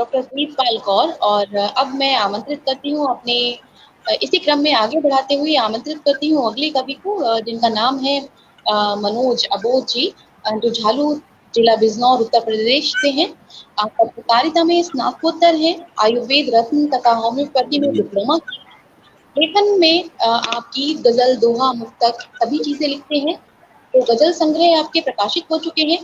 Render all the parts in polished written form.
Doctor दीपपाल Kaur और अब मैं आमंत्रित करती हूँ अपने इसी क्रम में आगे बढ़ाते हुए आमंत्रित करती हूँ अगले कवि को जिनका नाम है मनोज अबोध जी, जो झालू जिला बिजनौर उत्तर प्रदेश से हैं। पत्रकारिता में स्नातकोत्तर है, आयुर्वेद रत्न तथा होम्योपैथी में डिप्लोमा। लेखन में आप गीत, गजल, दोहा, मुक्तक सभी चीजें लिखते हैं। तो गजल संग्रह आपके प्रकाशित हो चुके हैं।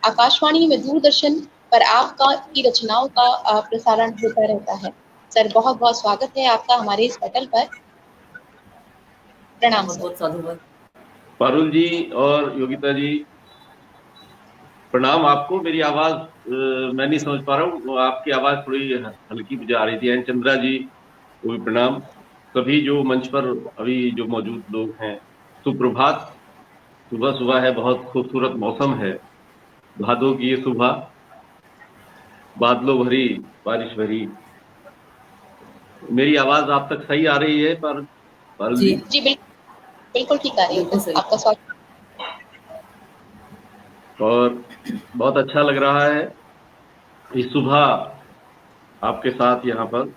आकाशवाणी में, दूरदर्शन पर आपका की रचनाओं का प्रसारण होता रहता है। सर, बहुत बहुत स्वागत है आपका हमारे इस पटल पर। प्रणाम बहुत सर। बहुत साधुवाद। पारुल जी और योगिता जी, प्रणाम आपको। मेरी आवाज मैं नहीं समझ पा रहा हूँ, आपकी आवाज थोड़ी हल्की मुझे आ रही थी। एन चंद्रा जी को भी प्रणाम। सभी जो मंच पर अभी जो मौजूद लोग हैं, सुप्रभात। सुबह सुबह है, बहुत खूबसूरत मौसम है, भादों की ये सुबह, बादलों भरी, बारिश भरी। मेरी आवाज आप तक सही आ रही है पारुल जी? जी बिल्कुल ठीक आ रही है सर, आपका स्वागत। और बहुत अच्छा लग रहा है इस सुबह आपके साथ यहाँ पर।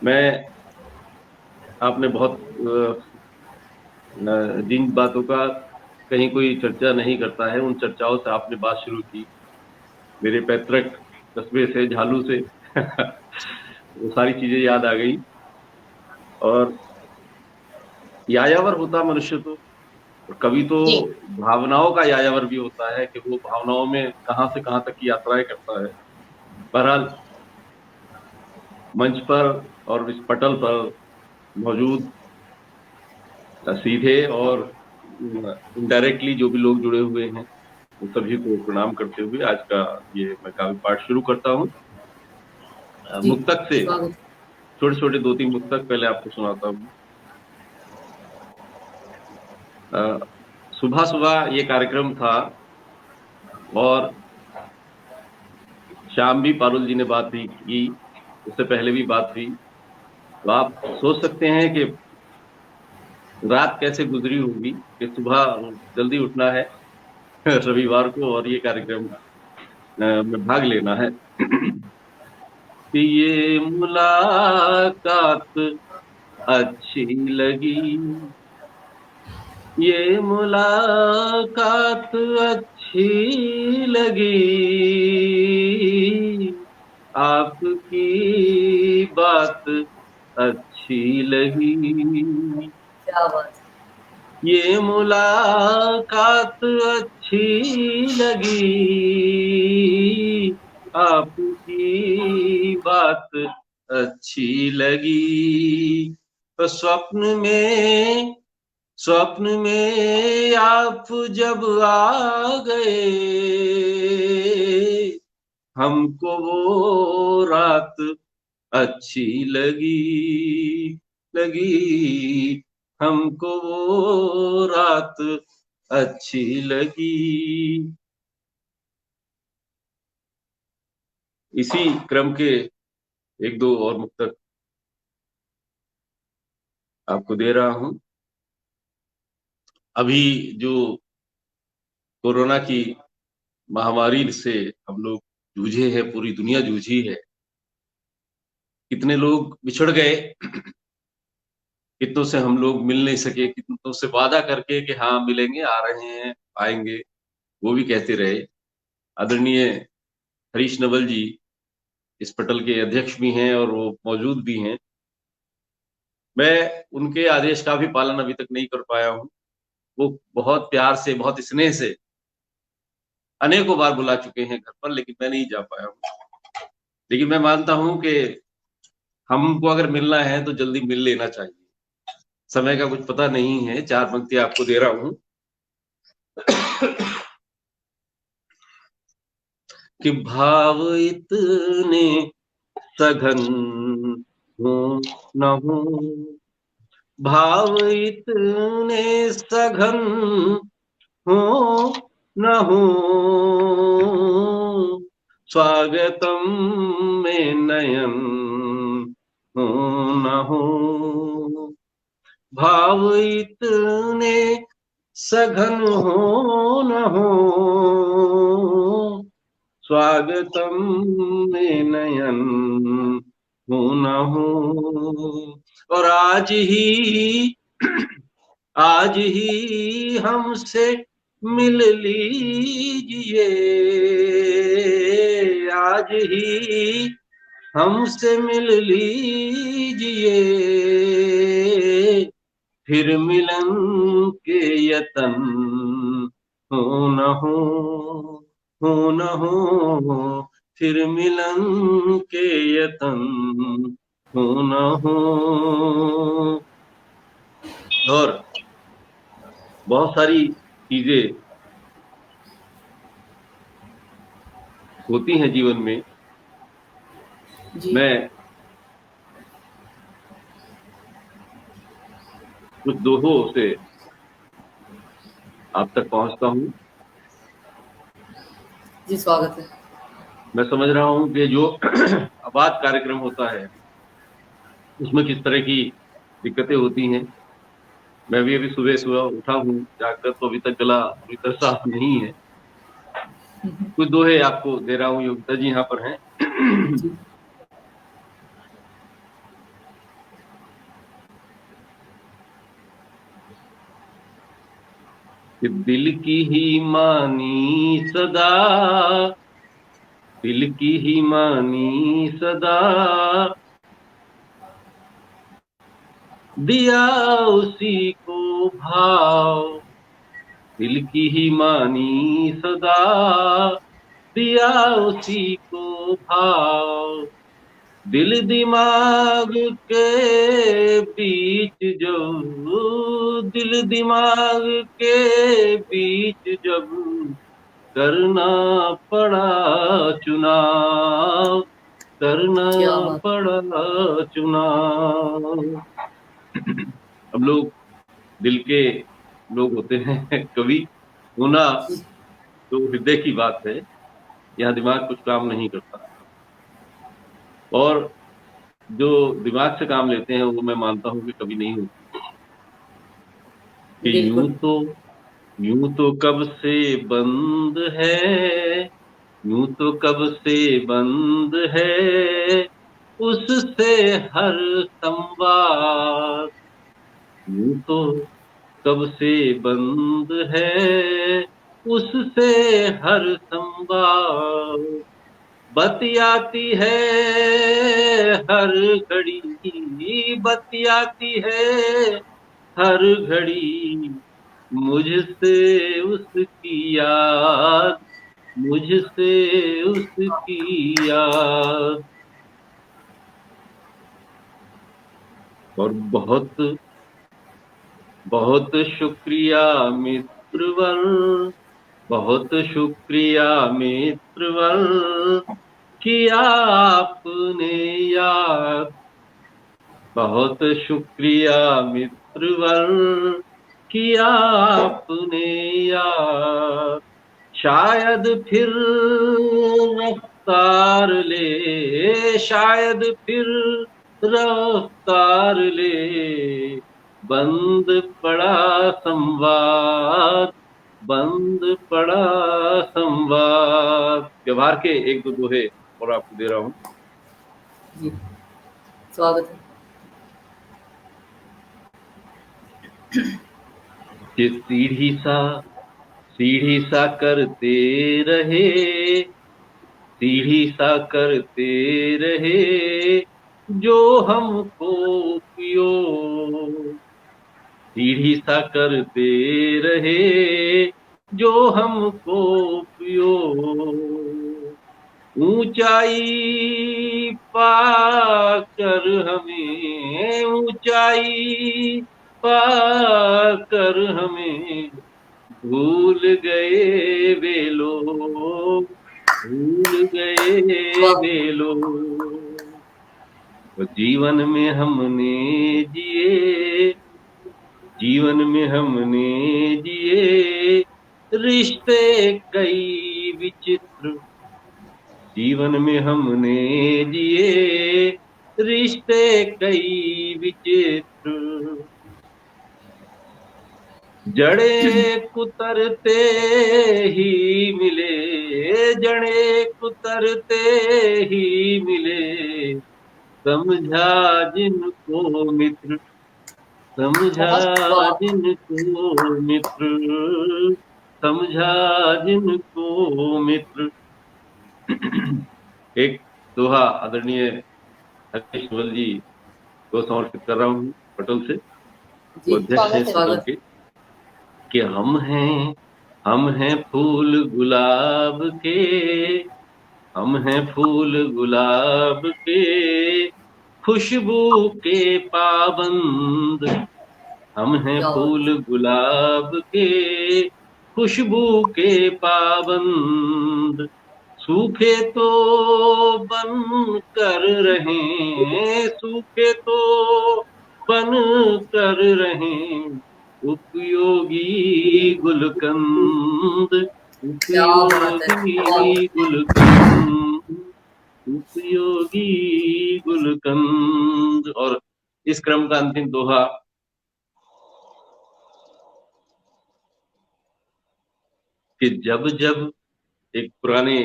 मैं आपने बहुत जिन बातों का कहीं कोई चर्चा नहीं करता है, उन चर्चाओं से आपने बात शुरू की। मेरे पैतृक कस्बे से, झालू से वो सारी चीजें याद आ गई। और यायावर होता मनुष्य तो, और कवि तो जी भावनाओं का यायावर भी होता है कि वो भावनाओं में कहाँ से कहाँ तक की यात्राएं करता है। बहरहाल, मंच पर और इस पटल पर मौजूद सीधे और इनडायरेक्टली जो भी लोग जुड़े हुए हैं, उन सभी को प्रणाम करते हुए आज का ये मैं काव्य पाठ शुरू करता हूँ। मुक्तक से छोटे छोटे 2-3 मुक्तक पहले आपको सुनाता हूँ। सुबह सुबह ये कार्यक्रम था और शाम भी पारुल जी ने बात भी की, उससे पहले भी बात हुई। तो आप सोच सकते हैं कि रात कैसे गुजरी होगी कि सुबह जल्दी उठना है रविवार को और ये कार्यक्रम में भाग लेना है। कि ये मुलाकात अच्छी लगी, ये मुलाकात अच्छी लगी, आपकी बात अच्छी लगी। क्या बात। ये मुलाकात अच्छी लगी, आपकी बात अच्छी लगी। तो स्वप्न में आप जब आ गए, हमको वो रात अच्छी लगी, हमको वो रात अच्छी लगी। इसी क्रम के 1-2 और मुक्तक आपको दे रहा हूं। अभी जो कोरोना की महामारी से हम लोग जूझे हैं, पूरी दुनिया जूझी है, कितने लोग बिछड़ गए, कितनों से हम लोग मिल नहीं सके, कितनों से वादा करके कि हाँ मिलेंगे, आ रहे हैं, आएंगे, वो भी कहते रहे। आदरणीय हरीश नवल जी इस पटल के अध्यक्ष भी हैं और वो मौजूद भी हैं। मैं उनके आदेश का भी पालन अभी तक नहीं कर पाया हूँ। वो बहुत प्यार से, बहुत स्नेह से अनेकों बार बुला चुके हैं घर पर, लेकिन मैं नहीं जा पाया हूँ। लेकिन मैं मानता हूँ कि हमको अगर मिलना है तो जल्दी मिल लेना चाहिए। समय का कुछ पता नहीं है। 4 पंक्ति आपको दे रहा हूँ। कि भाव इतने सघन हो न हो, भाव इतने सघन हो न हो, स्वागतम में नयन हो न हो। भाव इतने सघन हो न हो, स्वागतम में नयन हूं न हूं। और आज ही हमसे मिल लीजिए, आज ही हमसे मिल लीजिए, फिर मिलन के यतन हो न हो, फिर मिलन के यतन हो न हो। और बहुत सारी चीजें होती हैं जीवन में। जी मैं कुछ दोहों से आप तक पहुंचता हूं। जी स्वागत है। मैं समझ रहा हूं कि जो आबाद कार्यक्रम होता है उसमें किस तरह की दिक्कतें होती हैं। मैं भी अभी सुबह सुबह उठा हूं जाकर, तो अभी तक गला पूरी तरह साफ नहीं है। कुछ दोहे आपको दे रहा हूं, योगिता जी यहाँ पर हैं। जी कि दिल की ही मानी सदा, दिल की ही मानी सदा, दिया उसी को भाव। दिल की ही मानी सदा, दिया उसी को भाव। दिल दिमाग के बीच जो, दिल दिमाग के बीच जब करना पड़ा चुनाव, करना क्या बात। पड़ा चुनाव। अब लोग दिल के लोग होते हैं, कवि होना तो हृदय की बात है, यहाँ दिमाग कुछ काम नहीं करता। और जो दिमाग से काम लेते हैं वो मैं मानता हूँ कि कभी नहीं होते। कि यूं तो कब से बंद है, यूं तो कब से बंद है उससे हर संवाद। यूं तो कब से बंद है उससे हर संवाद। बतियाती है हर घड़ी, बतियाती है हर घड़ी, मुझसे उसकी याद, मुझसे उसकी याद। और बहुत बहुत शुक्रिया मित्रवर, बहुत शुक्रिया मित्रवर, किया आपने याद। बहुत शुक्रिया मित्रवर, किया आपने याद। शायद फिर रफ्तार ले, शायद फिर रफ्तार ले, बंद पड़ा संवाद, बंद पड़ा संवाद। व्यवहार के एक दो दोहे और आपको दे रहा हूं। जी स्वागत है। कि सीढ़ी सा करते रहे, सीढ़ी सा करते रहे जो हमको पियो। सीढ़ी सा करते रहे जो हमको पियो। ऊंचाई पाकर हमें, ऊंचाई पाकर हमें भूल गए वे लोग, भूल गए वे लोग। तो जीवन में हमने जिए, जीवन में हमने जिए रिश्ते कई विचित्र। जीवन में हमने जिए रिश्ते कई विचित्र। जड़े कुतरते ही मिले, जड़े कुतरते ही मिले, समझा जिनको मित्र, समझा जिनको मित्र, समझा जिनको मित्र। एक दोहा आदरणीय हरीश नवल जी को समर्पित कर रहा हूँ पटल से, वो अध्यक्ष है पटल के, कि हम हैं फूल गुलाब के, हम हैं फूल गुलाब के, खुशबू के पाबंद, हम हैं फूल गुलाब के, खुशबू के पाबंद, सूखे तो बन कर रहें, सूखे तो बन कर रहें, उपयोगी गुलकंद, उपयोगी गुलकंद, उपयोगी गुलकंद। और इस क्रम का अंतिम दोहा, कि जब जब, एक पुराने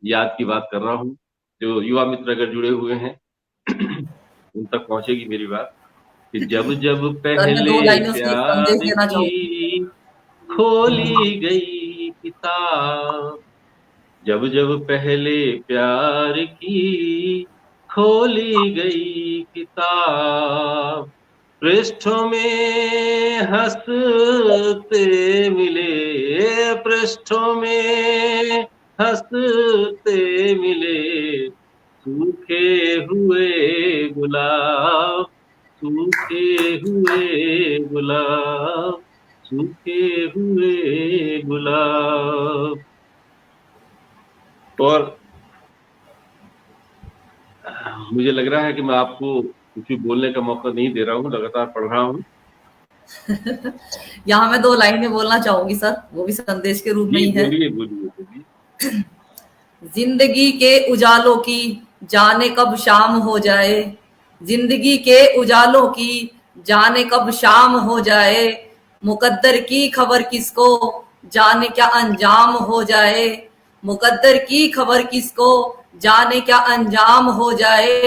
याद की बात कर रहा हूँ, जो युवा मित्र अगर जुड़े हुए हैं उन तक पहुंचेगी मेरी बात, कि जब जब पहले प्यार की खोली गई किताब, जब जब पहले प्यार की खोली गई किताब, पृष्ठों में हंसते मिले, पृष्ठों में हंसते मिले, सूखे हुए गुलाब, सूखे हुए गुलाब, सूखे हुए गुलाब। और मुझे लग रहा है कि मैं आपको कुछ भी बोलने का मौका नहीं दे रहा हूँ, लगातार पढ़ रहा हूँ। यहाँ मैं 2 लाइनें बोलना चाहूंगी सर, वो भी संदेश के रूप में ही है। बोलिए बोलिए बोलिए। जिंदगी के उजालों की जाने कब शाम हो जाए, जिंदगी के उजालों की जाने कब शाम हो जाए, मुकद्दर की खबर किसको जाने क्या अंजाम हो जाए, मुकद्दर की खबर किसको जाने क्या अंजाम हो जाए,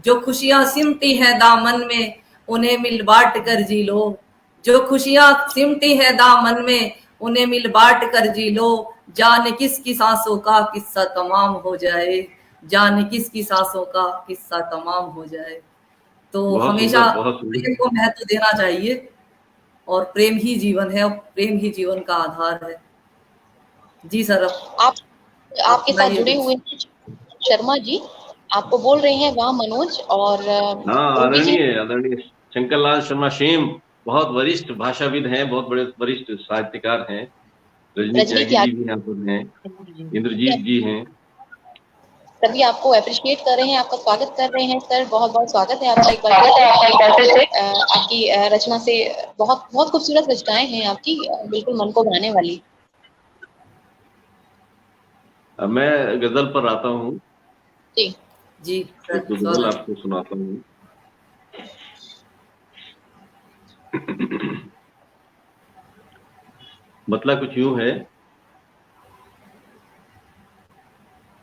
जो खुशियां सिमटी हैं दामन में उन्हें मिल बांट कर जी लो, जो खुशियां सिमटी हैं दामन में उन्हें मिल बांट कर जी लो, जाने किसकी सांसों का किस्सा तमाम हो जाए, जाने किसकी सांसों का किस्सा तमाम हो जाए। तो हमेशा प्रेम को महत्व देना चाहिए, और प्रेम ही जीवन है, और प्रेम ही जीवन का आधार है। जी सर, आपके साथ जुड़े हुए शर्मा जी, आपको बोल रहे हैं वाह मनोज। और आदरणीय शंकर लाल शर्मा शेम बहुत वरिष्ठ भाषाविद हैं, बहुत बड़े वरिष्ठ साहित्यकार हैं। रजनी त्यागी जी भी यहाँ पर हैं, इंद्रजीत जी हैं, सभी आपको अप्रिशिएट कर रहे हैं, आपका स्वागत कर रहे हैं सर। बहुत बहुत स्वागत है आपका एक बार से। आपकी रचना से बहुत बहुत खूबसूरत रचनाएं हैं आपकी, बिल्कुल मन को भाने वाली। मैं गजल पर आता हूँ। जी जी, तो गजल आपको सुनाता हूँ। मतलब कुछ यूं है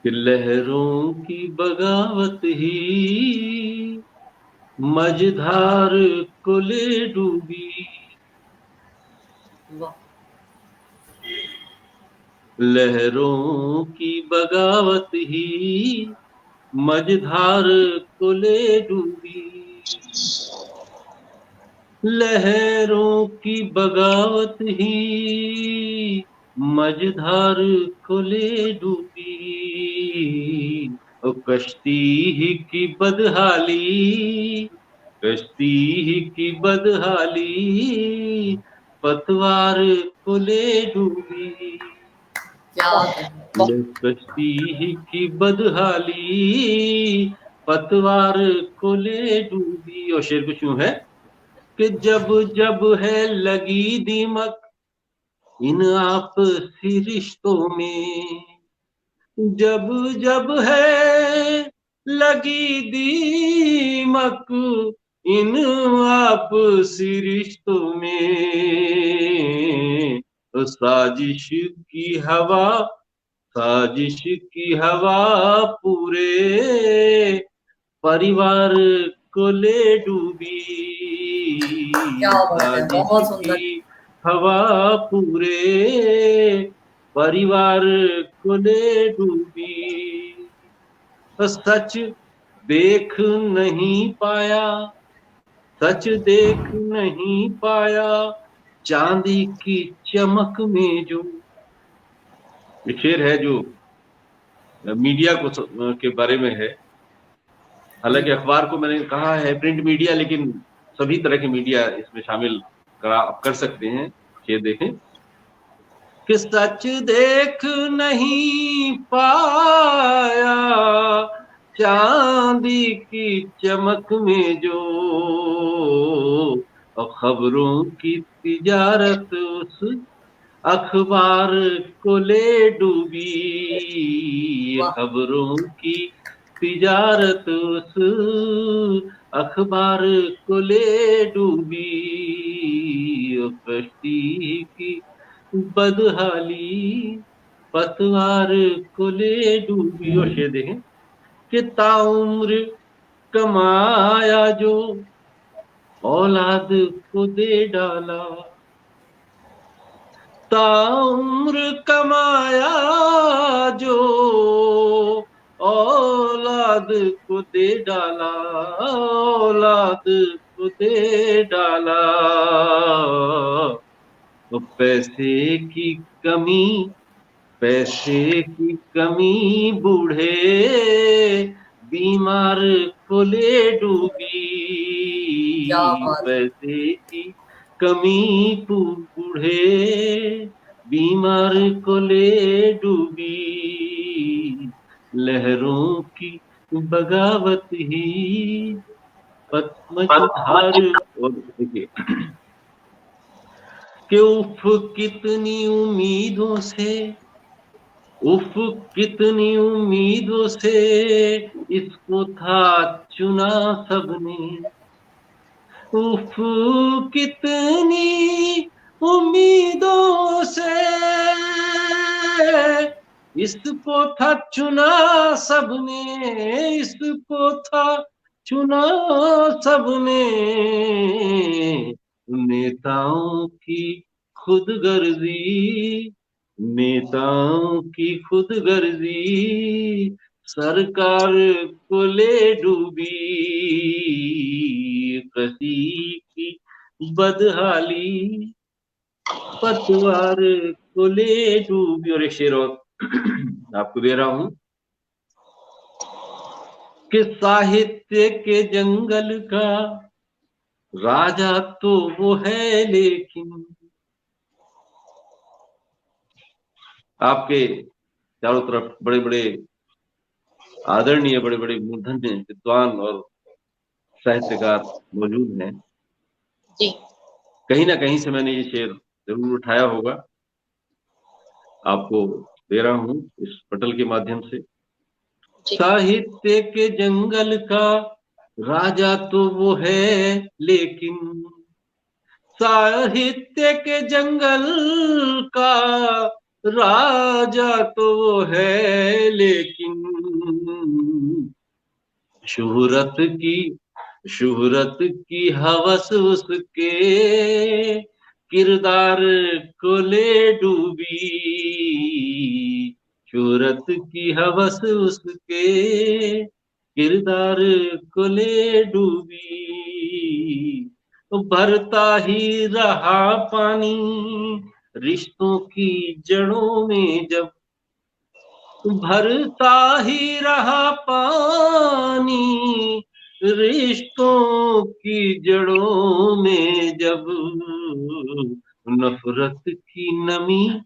कि लहरों की बगावत ही मझधार को ले डूबी, लहरों की बगावत ही मझधार को ले डूबी, लहरों की बगावत ही मझधार को ले डूबी, कश्ती ही की बदहाली, कश्ती ही की बदहाली पतवार को ले डूबी, कश्ती ही की बदहाली पतवार को ले डूबी। और शेर कुछ यूं है कि जब जब है लगी दीमक इन आपसी रिश्तों में, जब जब है लगी दीमक इन आपसी रिश्तों में साजिश की हवा, साजिश की हवा पूरे परिवार को ले डूबी। क्या बात है, साजिश बहुत सुंदर। की हवा पूरे परिवार को ले डूबी। सच देख नहीं पाया, सच देख नहीं पाया, चांदी की चमक में जो, ये शेर है जो मीडिया के बारे में है। हालांकि अखबार को मैंने कहा है प्रिंट मीडिया, लेकिन सभी तरह की मीडिया इसमें शामिल कर सकते हैं। शेर देखें कि सच देख नहीं पाया, चांदी की चमक में जो खबरों की तिजारत उस अखबार को ले डूबी। वाह, खबरों की तिजारत उस अखबार को ले डूबी। ओ कश्ती की बदहाली पतवार को ले डूबी। और शेर देखें कि ताउम्र कमाया जो औलाद को दे डाला, ताउम्र कमाया जो औलाद को दे डाला, औलाद को दे डाला। तो पैसे की कमी, पैसे की कमी बूढ़े बीमार को ले डूबी। क्या बात है। पैसे की कमी बूढ़े बीमार को ले डूबी। लहरों की बगावत ही पद्मधार। और देखिए कि उफ कितनी उम्मीदों से, उफ कितनी उम्मीदों से इसको था चुना सबने। उफ कितनी उम्मीदों से इसको था चुना सबने, इसको था चुना सबने। नेताओं की खुदगर्जी, नेताओं की खुदगर्जी सरकार को ले डूबी। कसी की बदहाली पतवार को ले डूबी। और एक शेर और आपको दे रहा हूं कि साहित्य के जंगल का राजा तो वो है, लेकिन आपके चारों तरफ बड़े बड़े आदरणीय, बड़े बड़े मूर्धन्य विद्वान और साहित्यकार मौजूद हैं। जी कहीं ना कहीं से मैंने ये शेर जरूर उठाया होगा, आपको दे रहा हूं इस पटल के माध्यम से। जी साहित्य के जंगल का राजा तो वो है, लेकिन साहित्य के जंगल का राजा तो वो है, लेकिन शोहरत की, शोहरत की हवस उसके किरदार को ले डूबी। शोहरत की हवस उसके किरदार को ले डूबी। तो भरता ही रहा पानी रिश्तों की जड़ों में जब, भरता ही रहा पानी रिश्तों की जड़ों में जब, नफरत की नमी,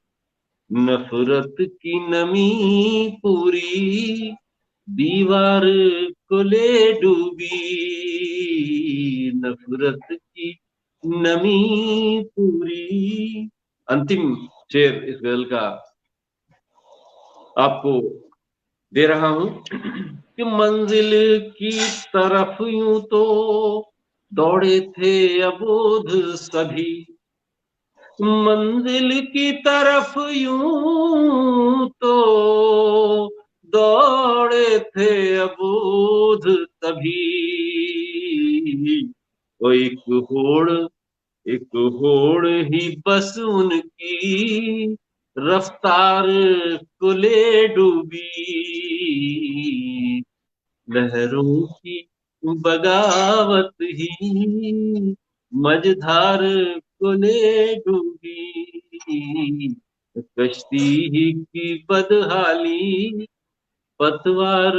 नफरत की नमी पूरी दीवार को ले डूबी। नफरत की नमी पूरी। अंतिम शेर इस गजल का आपको दे रहा हूं कि मंजिल की तरफ यूं तो दौड़े थे अबोध सभी मंजिल की तरफ यूं तो दौड़े थे अबोध तभी वो एक होड़ ही बस उनकी रफ्तार को ले डूबी लहरों की बगावत ही मझधार को ले डूबी कश्ती ही की बदहाली पतवार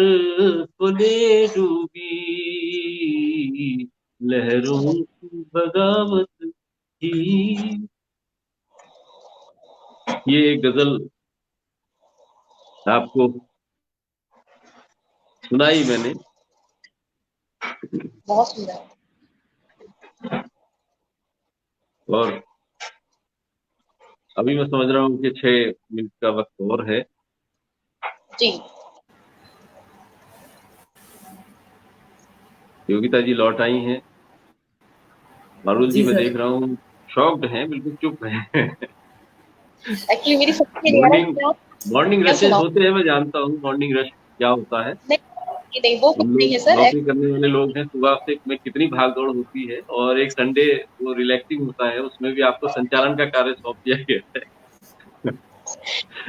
को ले डूबी लहरों की बगावत ही। ये गजल आपको सुनाई मैंने। बहुत सुंदर। और अभी मैं समझ रहा हूँ कि 6 मिनट का वक्त और है। जी योगिता जी लौट आई हैं। मारुल जी जी मैं सर। देख रहा हूँ शॉक्ड हैं, बिल्कुल चुप हैं। एक्चुअली मेरी सबसे मॉर्निंग क्या रशेज सुनाऊं? होते हैं, मैं जानता हूँ मॉर्निंग रश क्या होता है। नहीं नहीं, वो कुछ हम नहीं लोग है सर। नौकरी करने वाले लोग हैं, सुबह से में कितनी भागदौड़ होती है और एक संडे वो रिलैक्सिंग होता है, उसमें भी आपको संचालन का कार्य सौंप दिया गया है।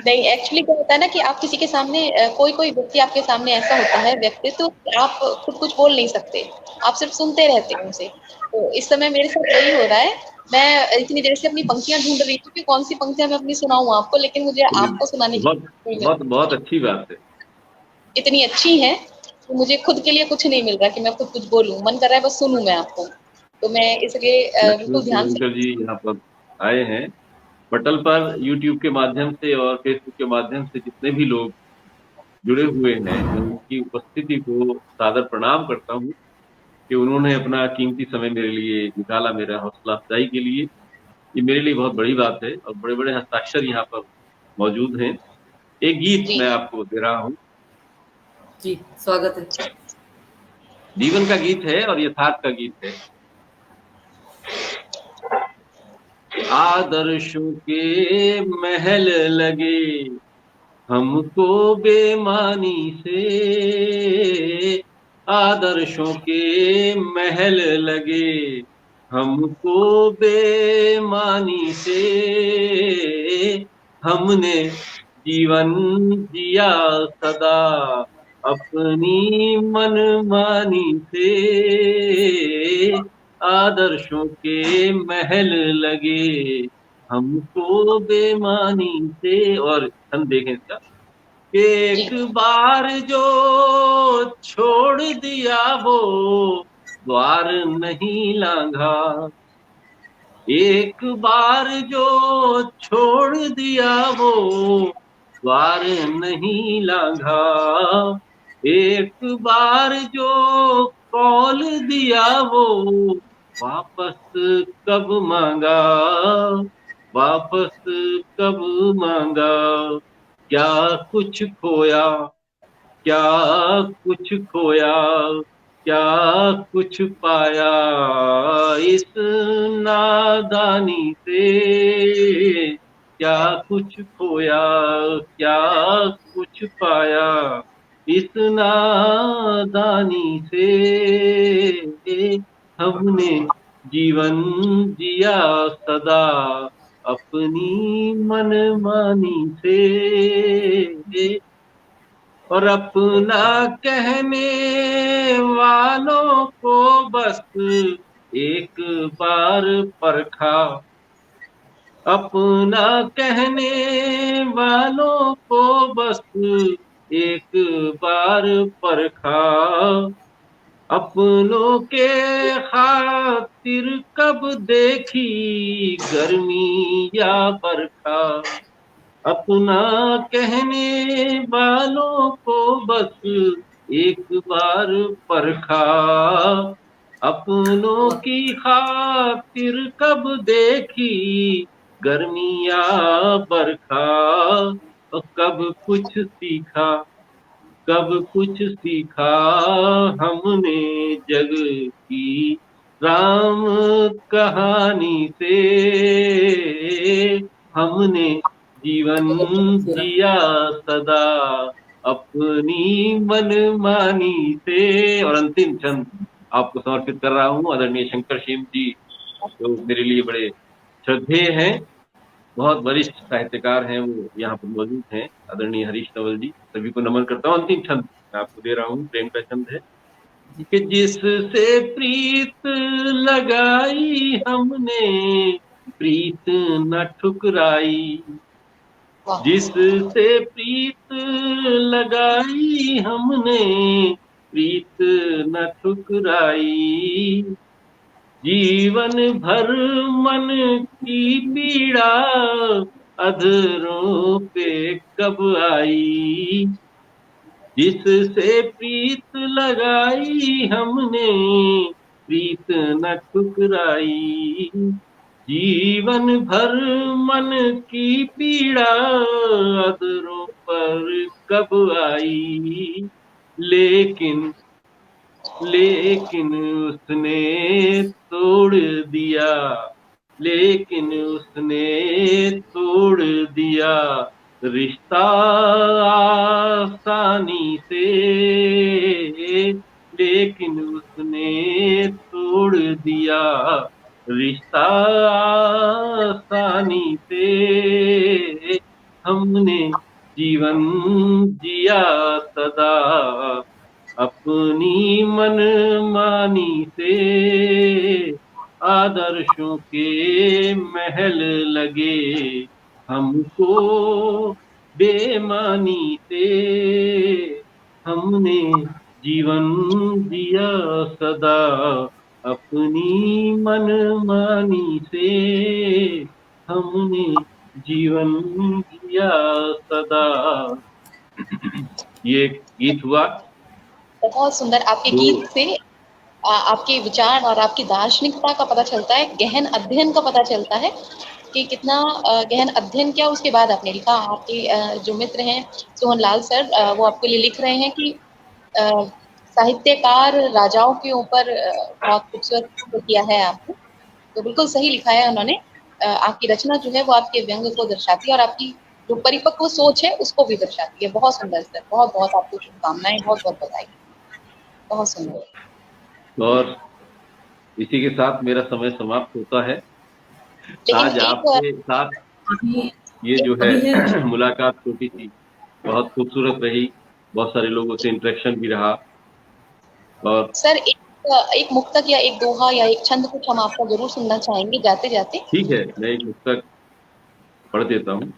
नहीं, एक्चुअली क्या होता है ना कि आप किसी के सामने कोई कोई व्यक्ति आपके सामने ऐसा होता है व्यक्तित्व तो आप खुद कुछ बोल नहीं सकते, आप सिर्फ सुनते रहते हैं उसे। तो इस समय मेरे साथ यही हो रहा है। मैं इतनी देर से अपनी पंक्तियां ढूंढ रही थी कि कौन सी पंक्तियां मैं अपनी सुनाऊं आपको, लेकिन मुझे आपको सुनाने की बहुत बहुत बहुत अच्छी बात है। इतनी अच्छी है कि मुझे खुद के लिए कुछ नहीं मिल रहा कि मैं खुद कुछ बोलूं, मन कर रहा है बस सुनूं मैं आपको। तो मैं इसलिए लक्ष्मी बिल्कुल ध्यान से। शिवंकर जी यहाँ पर आए हैं। पटल पर यूट्यूब के माध्यम से और फेसबुक के माध्यम से जितने भी लोग जुड़े हुए हैं, मैं उनकी उपस्थिति को सादर प्रणाम करता हूँ कि उन्होंने अपना कीमती समय मेरे लिए निकाला, मेरा हौसला अफजाई के लिए। ये मेरे लिए बहुत बड़ी बात है और बड़े बड़े हस्ताक्षर यहाँ पर मौजूद हैं। एक गीत जी मैं आपको दे रहा हूँ। जी स्वागत है। जीवन का गीत है और यथार्थ का गीत है। आदर्शों के महल लगे हमको बेमानी से, आदर्शों के महल लगे हमको बेमानी से, हमने जीवन जिया सदा अपनी मनमानी से, आदर्शों के महल लगे हमको बेमानी से। और हम देखें इसका, जी एक बार जो छोड़ दिया वो द्वार नहीं लांघा, एक बार जो छोड़ दिया वो द्वार नहीं लांघा, एक बार जो कौल दिया वो वापस कब मांगा, वापस कब मांगा। क्या कुछ खोया, क्या कुछ खोया, क्या कुछ पाया इस नादानी से, क्या कुछ खोया, क्या कुछ पाया इस नादानी से, हमने जीवन जिया सदा अपनी मनमानी से, और अपना कहने वालों को बस एक बार परखा, अपना कहने वालों को बस एक बार परखा, अपनों के खातिर कब देखी गर्मी या बरखा, अपना कहने वालों को बस एक बार परखा, अपनों की खातिर कब देखी गर्मी या बरखा, और कब कुछ सीखा, कब कुछ सीखा हमने जग की राम कहानी से हमने जीवन जिया सदा अपनी मनमानी से। और अंतिम छंद आपको समर्पित कर रहा हूँ आदरणीय शंकर शेम जी, जो मेरे लिए बड़े श्रद्धेय हैं, बहुत वरिष्ठ साहित्यकार हैं, वो यहाँ पर मौजूद हैं, आदरणीय हरीश नवल जी, सभी को नमन करता हूँ। अंतिम छंद मैं आपको दे रहा हूँ, प्रेम का छंद है कि जिससे प्रीत लगाई हमने प्रीत न ठुकराई, जिससे प्रीत लगाई हमने प्रीत न ठुकराई, जीवन भर मन की पीड़ा अधरों पे कब आई, जिससे प्रीत लगाई हमने प्रीत न ठुकराई, जीवन भर मन की पीड़ा अधरों पर कब आई, लेकिन उसने तोड़ दिया, लेकिन उसने तोड़ दिया रिश्ता आसानी से, लेकिन उसने तोड़ दिया रिश्ता आसानी से, हमने जीवन जिया सदा अपनी मनमानी से, आदर्शों के महल लगे हमको बेमानी से, हमने जीवन जिया सदा अपनी मनमानी से, हमने जीवन जिया सदा। ये गीत हुआ। बहुत सुंदर। आपके गीत से आपके विचार और आपकी दार्शनिकता का पता चलता है, गहन अध्ययन का पता चलता है कि कितना गहन अध्ययन किया, उसके बाद आपने लिखा। आपके जो मित्र हैं सोहन लाल सर, वो आपके लिए लिख रहे हैं कि साहित्यकार राजाओं के ऊपर बहुत खूबसूरत किया है आपने, तो बिल्कुल सही लिखा है उन्होंने। आपकी रचना जो है वो आपके व्यंग को दर्शाती है और आपकी जो परिपक्व सोच है उसको भी दर्शाती है। बहुत सुंदर सर, बहुत बहुत आपको शुभकामनाएं, बहुत बहुत बधाई, बहुत सुंदर। और इसी के साथ मेरा समय समाप्त होता है। आज आपके साथ ये जो है मुलाकात छोटी सी बहुत खूबसूरत रही, बहुत सारे लोगों से इंटरेक्शन भी रहा। और सर एक मुक्तक या एक दोहा या एक छंद कुछ हम आपका जरूर सुनना चाहेंगे जाते जाते। ठीक है, मैं एक मुक्तक पढ़ देता हूँ।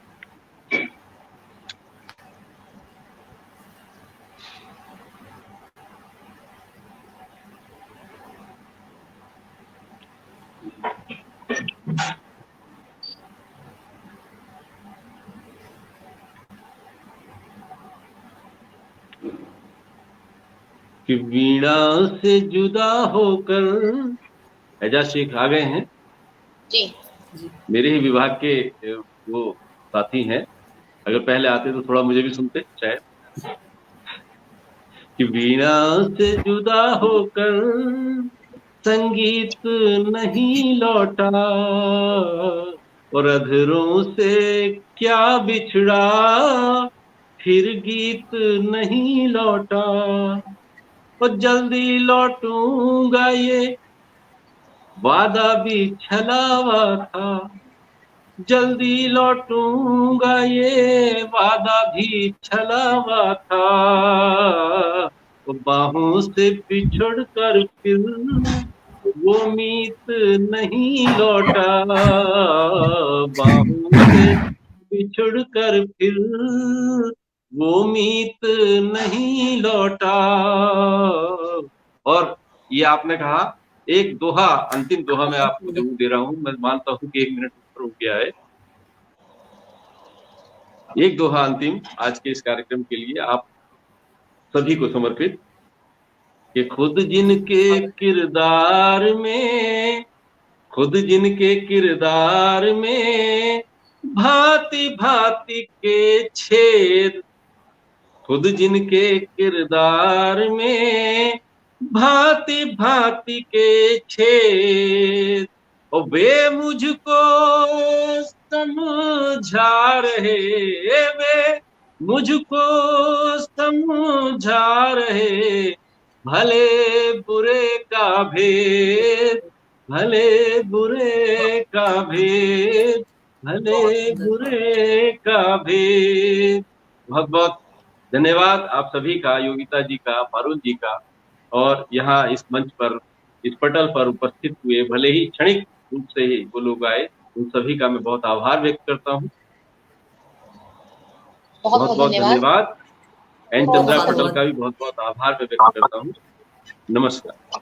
कि वीणा से जुदा होकर, एजाज शेख आ गए हैं जी, मेरे ही विभाग के वो साथी हैं, अगर पहले आते तो थोड़ा मुझे भी सुनते शायद। कि वीणा से जुदा होकर संगीत नहीं लौटा, और अधरों से क्या बिछड़ा फिर गीत नहीं लौटा, और जल्दी लौटूंगा ये वादा भी छलावा था, जल्दी लौटूंगा ये वादा भी छलावा था, तो बाहों से बिछड़ कर फिर वो मीत नहीं लौटा, बाहों से बिछड़ कर फिर वो मीत नहीं लौटा। और ये आपने कहा एक दोहा, अंतिम दोहा मैं आपको जरूर दे रहा हूँ, मैं मानता हूँ कि 1 मिनट ऊपर हो गया है। एक दोहा अंतिम आज के इस कार्यक्रम के लिए आप सभी को समर्पित, कि खुद जिनके किरदार में, खुद जिनके किरदार में भांति भांति के छेद, खुद जिनके किरदार में भांति भांति के छेद, ओ वे मुझको समझा रहे, वे मुझको समझा रहे, भले बुरे का भेद, भले बुरे का भेद, भले बुरे का भेद। बहुत बहुत धन्यवाद आप सभी का, योगिता जी का, पारुल जी का, और यहाँ इस मंच पर, इस पटल पर उपस्थित हुए, भले ही क्षणिक रूप से ही वो लोग आए, उन सभी का मैं बहुत आभार व्यक्त करता हूँ। बहुत बहुत धन्यवाद। एन चंद्रा पटल का भी बहुत बहुत आभार व्यक्त करता हूँ। नमस्कार।